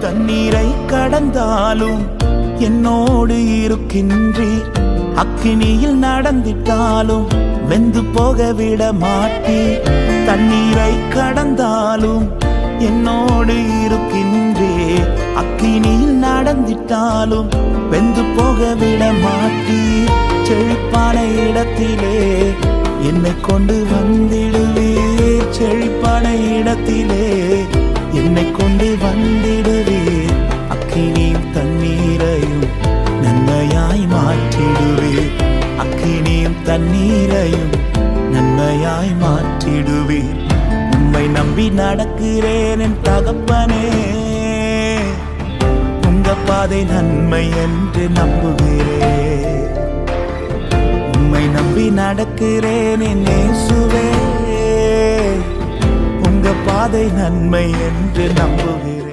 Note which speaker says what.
Speaker 1: தண்ணீரை கடந்தாலும் என்னோடு இருக்கின்றீர். அக்கினியில் நடந்திட்டாலும் வெந்து போக விட மாட்டீர். தண்ணீரை கடந்தாலும் என்னோடு இருக்கின்றீர். அக்கினியில் நடந்திட்டாலும் வெந்து போக விட மாட்டீர். செழிப்பான இடத்திலே என்னை கொண்டு வந்திடுவீர். செழிப்பான இடத்திலே என்னை கொண்டு வந்திடுவீர். அக்கினியும் தண்ணீரையும் நன்மையாய் மாற்றிடுவீர். அக்கினியும் தண்ணீரையும் நன்மையாய் மாற்றிடுவீர். உம்மை நம்பி நடக்கிறேன் என் தகப்பனே. உங்க பாதை நன்மை என்று நம்புகிறேன். உம்மை நம்பி நடக்கிறேன் என் இயேசுவே. உங்க பாதை நன்மை என்று நம்புகிறேன்.